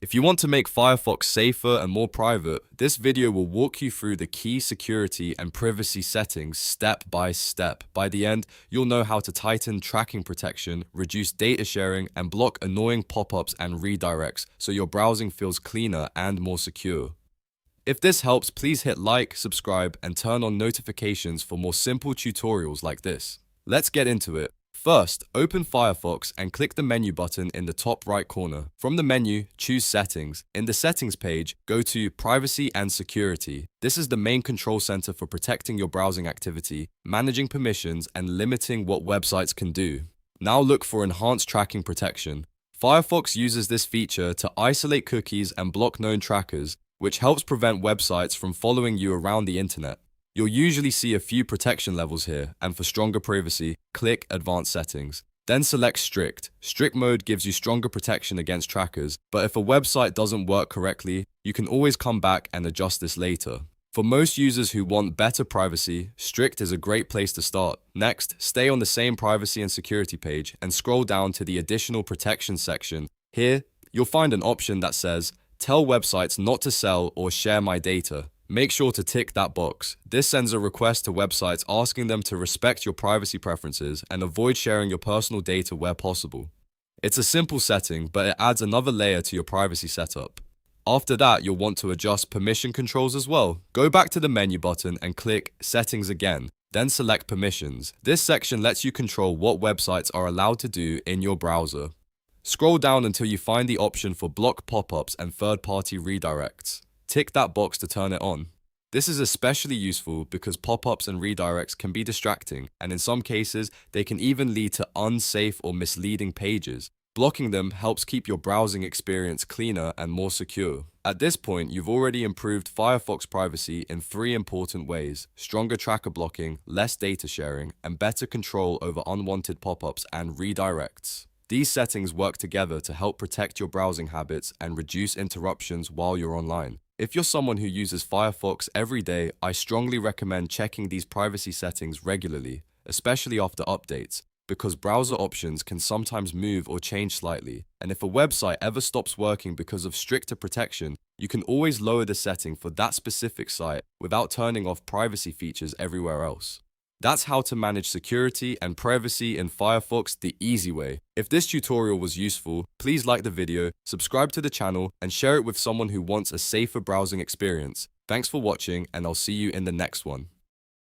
If you want to make Firefox safer and more private, this video will walk you through the key security and privacy settings step by step. By the end, you'll know how to tighten tracking protection, reduce data sharing, and block annoying pop-ups and redirects so your browsing feels cleaner and more secure. If this helps, please hit like, subscribe, and turn on notifications for more simple tutorials like this. Let's get into it. First, open Firefox and click the menu button in the top right corner. From the menu, choose Settings. In the Settings page, go to Privacy and Security. This is the main control center for protecting your browsing activity, managing permissions, and limiting what websites can do. Now look for Enhanced Tracking Protection. Firefox uses this feature to isolate cookies and block known trackers, which helps prevent websites from following you around the internet. You'll usually see a few protection levels here, and for stronger privacy, click Advanced Settings. Then select Strict. Strict mode gives you stronger protection against trackers, but if a website doesn't work correctly, you can always come back and adjust this later. For most users who want better privacy, Strict is a great place to start. Next, stay on the same privacy and security page and scroll down to the Additional Protection section. Here, you'll find an option that says, Tell websites not to sell or share my data. Make sure to tick that box. This sends a request to websites asking them to respect your privacy preferences and avoid sharing your personal data where possible. It's a simple setting, but it adds another layer to your privacy setup. After that, you'll want to adjust permission controls as well. Go back to the menu button and click Settings again, then select Permissions. This section lets you control what websites are allowed to do in your browser. Scroll down until you find the option for Block Pop-ups and Third-Party Redirects. Tick that box to turn it on. This is especially useful because pop-ups and redirects can be distracting, and in some cases, they can even lead to unsafe or misleading pages. Blocking them helps keep your browsing experience cleaner and more secure. At this point, you've already improved Firefox privacy in 3 important ways: stronger tracker blocking, less data sharing, and better control over unwanted pop-ups and redirects. These settings work together to help protect your browsing habits and reduce interruptions while you're online. If you're someone who uses Firefox every day, I strongly recommend checking these privacy settings regularly, especially after updates, because browser options can sometimes move or change slightly. And if a website ever stops working because of stricter protection, you can always lower the setting for that specific site without turning off privacy features everywhere else. That's how to manage security and privacy in Firefox the easy way. If this tutorial was useful, please like the video, subscribe to the channel, and share it with someone who wants a safer browsing experience. Thanks for watching, and I'll see you in the next one.